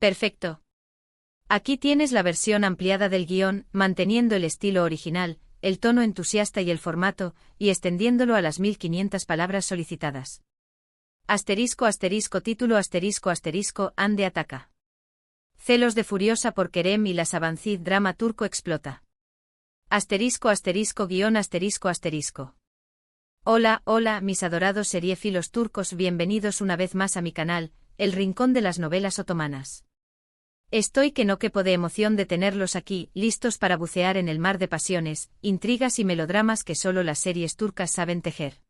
Perfecto. Aquí tienes la versión ampliada del guión, manteniendo el estilo original, el tono entusiasta y el formato, y extendiéndolo a las 1500 palabras solicitadas. **título***, Hande ataca. Celos de Furiosa por Kerem y la Sabancid drama turco explota. *****. Hola, mis adorados seriéfilos turcos, bienvenidos una vez más a mi canal, El Rincón de las Novelas Otomanas. Estoy que no quepo de emoción de tenerlos aquí, listos para bucear en el mar de pasiones, intrigas y melodramas que solo las series turcas saben tejer.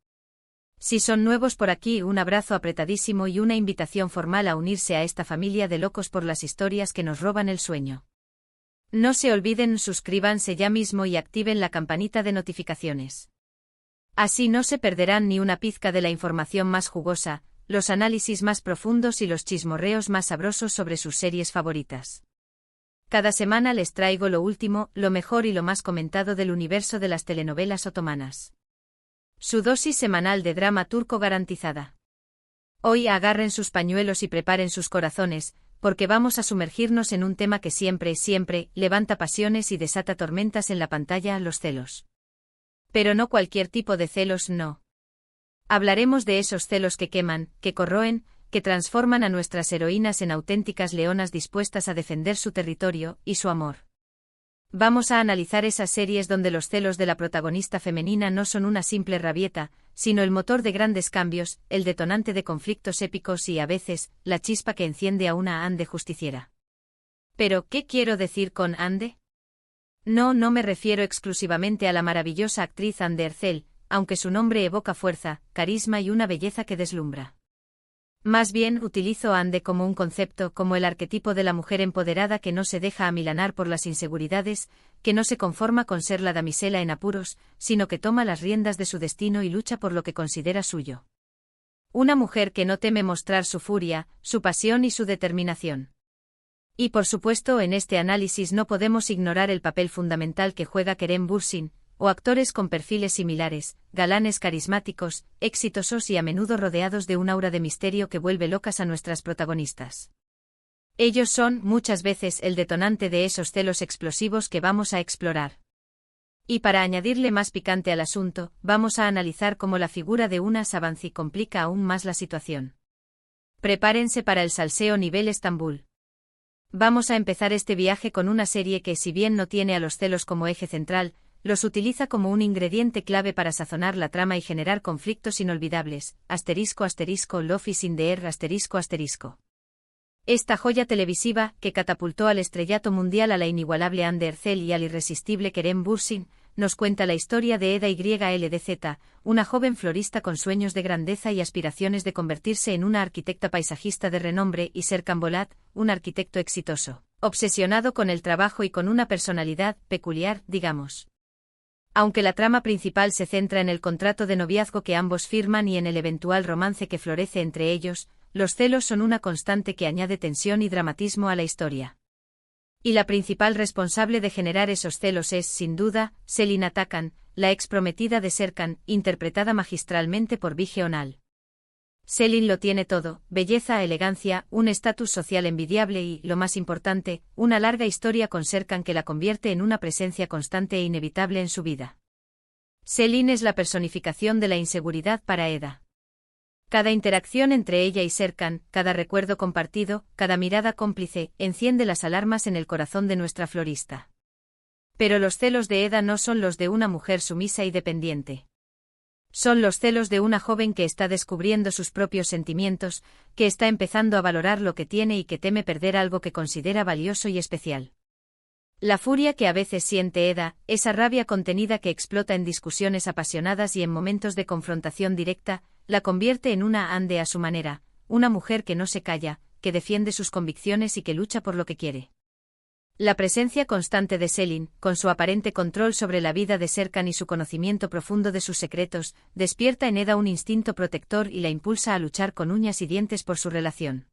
Si son nuevos por aquí, un abrazo apretadísimo y una invitación formal a unirse a esta familia de locos por las historias que nos roban el sueño. No se olviden, suscríbanse ya mismo y activen la campanita de notificaciones. Así no se perderán ni una pizca de la información más jugosa, los análisis más profundos y los chismorreos más sabrosos sobre sus series favoritas. Cada semana les traigo lo último, lo mejor y lo más comentado del universo de las telenovelas otomanas. Su dosis semanal de drama turco garantizada. Hoy agarren sus pañuelos y preparen sus corazones, porque vamos a sumergirnos en un tema que siempre levanta pasiones y desata tormentas en la pantalla: los celos. Pero no cualquier tipo de celos, no. Hablaremos de esos celos que queman, que corroen, que transforman a nuestras heroínas en auténticas leonas dispuestas a defender su territorio y su amor. Vamos a analizar esas series donde los celos de la protagonista femenina no son una simple rabieta, sino el motor de grandes cambios, el detonante de conflictos épicos y, a veces, la chispa que enciende a una Hande justiciera. ¿Pero qué quiero decir con Hande? No me refiero exclusivamente a la maravillosa actriz Hande Erçel, aunque su nombre evoca fuerza, carisma y una belleza que deslumbra. Más bien utilizo a Hande como un concepto, como el arquetipo de la mujer empoderada que no se deja amilanar por las inseguridades, que no se conforma con ser la damisela en apuros, sino que toma las riendas de su destino y lucha por lo que considera suyo. Una mujer que no teme mostrar su furia, su pasión y su determinación. Y por supuesto, en este análisis no podemos ignorar el papel fundamental que juega Kerem Bürsin, o actores con perfiles similares, galanes carismáticos, exitosos y a menudo rodeados de un aura de misterio que vuelve locas a nuestras protagonistas. Ellos son, muchas veces, el detonante de esos celos explosivos que vamos a explorar. Y para añadirle más picante al asunto, vamos a analizar cómo la figura de una Sabancı complica aún más la situación. Prepárense para el salseo nivel Estambul. Vamos a empezar este viaje con una serie que, si bien no tiene a los celos como eje central, los utiliza como un ingrediente clave para sazonar la trama y generar conflictos inolvidables. ***Love is in the air***. Esta joya televisiva, que catapultó al estrellato mundial a la inigualable Hande Erçel y al irresistible Kerem Bürsin, nos cuenta la historia de Eda YLDZ, una joven florista con sueños de grandeza y aspiraciones de convertirse en una arquitecta paisajista de renombre, y Serkan Bolat, un arquitecto exitoso, obsesionado con el trabajo y con una personalidad peculiar, digamos. Aunque la trama principal se centra en el contrato de noviazgo que ambos firman y en el eventual romance que florece entre ellos, los celos son una constante que añade tensión y dramatismo a la historia. Y la principal responsable de generar esos celos es, sin duda, Selin Atakan, la ex prometida de Serkan, interpretada magistralmente por Bige Onal. Selin lo tiene todo: belleza, elegancia, un estatus social envidiable y, lo más importante, una larga historia con Serkan que la convierte en una presencia constante e inevitable en su vida. Selin es la personificación de la inseguridad para Eda. Cada interacción entre ella y Serkan, cada recuerdo compartido, cada mirada cómplice, enciende las alarmas en el corazón de nuestra florista. Pero los celos de Eda no son los de una mujer sumisa y dependiente. Son los celos de una joven que está descubriendo sus propios sentimientos, que está empezando a valorar lo que tiene y que teme perder algo que considera valioso y especial. La furia que a veces siente Eda, esa rabia contenida que explota en discusiones apasionadas y en momentos de confrontación directa, la convierte en una Hande a su manera, una mujer que no se calla, que defiende sus convicciones y que lucha por lo que quiere. La presencia constante de Selin, con su aparente control sobre la vida de Serkan y su conocimiento profundo de sus secretos, despierta en Eda un instinto protector y la impulsa a luchar con uñas y dientes por su relación.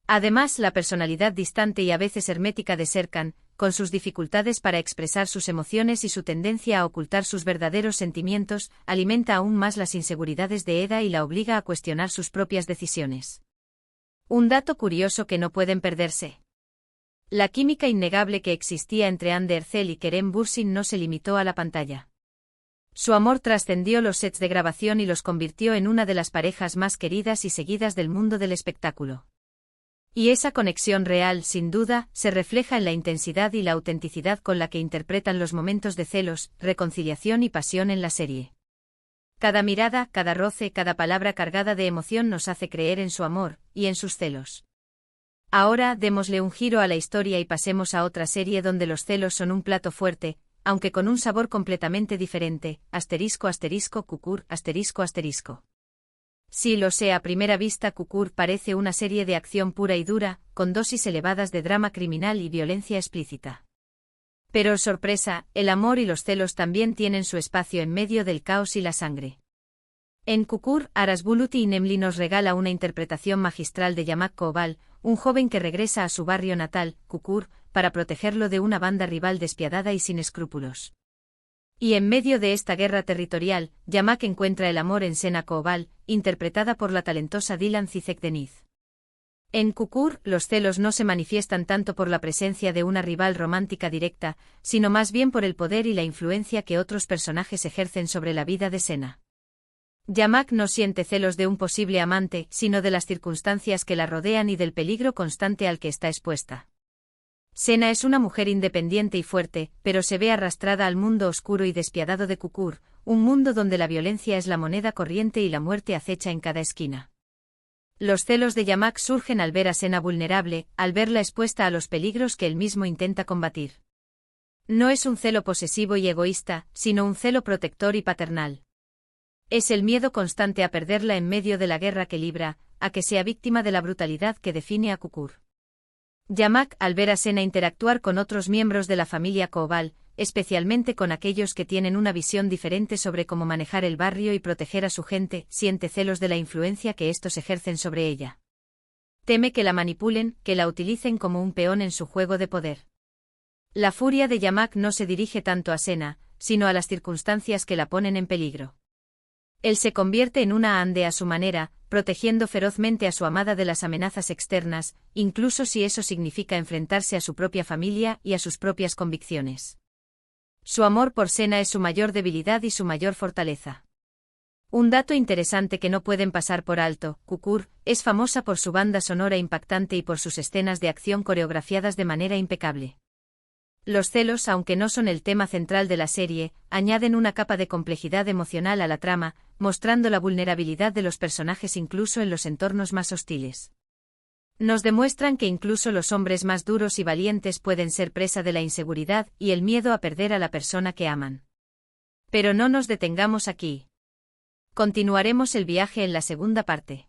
Además, la personalidad distante y a veces hermética de Serkan, con sus dificultades para expresar sus emociones y su tendencia a ocultar sus verdaderos sentimientos, alimenta aún más las inseguridades de Eda y la obliga a cuestionar sus propias decisiones. Un dato curioso que no pueden perderse. La química innegable que existía entre Ander Ercel y Kerem Bürsin no se limitó a la pantalla. Su amor trascendió los sets de grabación y los convirtió en una de las parejas más queridas y seguidas del mundo del espectáculo. Y esa conexión real, sin duda, se refleja en la intensidad y la autenticidad con la que interpretan los momentos de celos, reconciliación y pasión en la serie. Cada mirada, cada roce, cada palabra cargada de emoción nos hace creer en su amor, y en sus celos. Ahora, démosle un giro a la historia y pasemos a otra serie donde los celos son un plato fuerte, aunque con un sabor completamente diferente, ***Cucur***. Sí, lo sé, a primera vista Cucur parece una serie de acción pura y dura, con dosis elevadas de drama criminal y violencia explícita. Pero, sorpresa, el amor y los celos también tienen su espacio en medio del caos y la sangre. En Cucur, Aras Bulut Nemli nos regala una interpretación magistral de Yamak Koval, un joven que regresa a su barrio natal, Cucur, para protegerlo de una banda rival despiadada y sin escrúpulos. Y en medio de esta guerra territorial, Yamak encuentra el amor en Sena Koval, interpretada por la talentosa Dilan Cizek Deniz. En Cucur, los celos no se manifiestan tanto por la presencia de una rival romántica directa, sino más bien por el poder y la influencia que otros personajes ejercen sobre la vida de Sena. Yamak no siente celos de un posible amante, sino de las circunstancias que la rodean y del peligro constante al que está expuesta. Sena es una mujer independiente y fuerte, pero se ve arrastrada al mundo oscuro y despiadado de Cucur, un mundo donde la violencia es la moneda corriente y la muerte acecha en cada esquina. Los celos de Yamak surgen al ver a Sena vulnerable, al verla expuesta a los peligros que él mismo intenta combatir. No es un celo posesivo y egoísta, sino un celo protector y paternal. Es el miedo constante a perderla en medio de la guerra que libra, a que sea víctima de la brutalidad que define a Cucur. Yamak, al ver a Sena interactuar con otros miembros de la familia Koval, especialmente con aquellos que tienen una visión diferente sobre cómo manejar el barrio y proteger a su gente, siente celos de la influencia que estos ejercen sobre ella. Teme que la manipulen, que la utilicen como un peón en su juego de poder. La furia de Yamak no se dirige tanto a Sena, sino a las circunstancias que la ponen en peligro. Él se convierte en una Ande a su manera, protegiendo ferozmente a su amada de las amenazas externas, incluso si eso significa enfrentarse a su propia familia y a sus propias convicciones. Su amor por Sena es su mayor debilidad y su mayor fortaleza. Un dato interesante que no pueden pasar por alto, Cucur es famosa por su banda sonora impactante y por sus escenas de acción coreografiadas de manera impecable. Los celos, aunque no son el tema central de la serie, añaden una capa de complejidad emocional a la trama, mostrando la vulnerabilidad de los personajes incluso en los entornos más hostiles. Nos demuestran que incluso los hombres más duros y valientes pueden ser presa de la inseguridad y el miedo a perder a la persona que aman. Pero no nos detengamos aquí. Continuaremos el viaje en la segunda parte.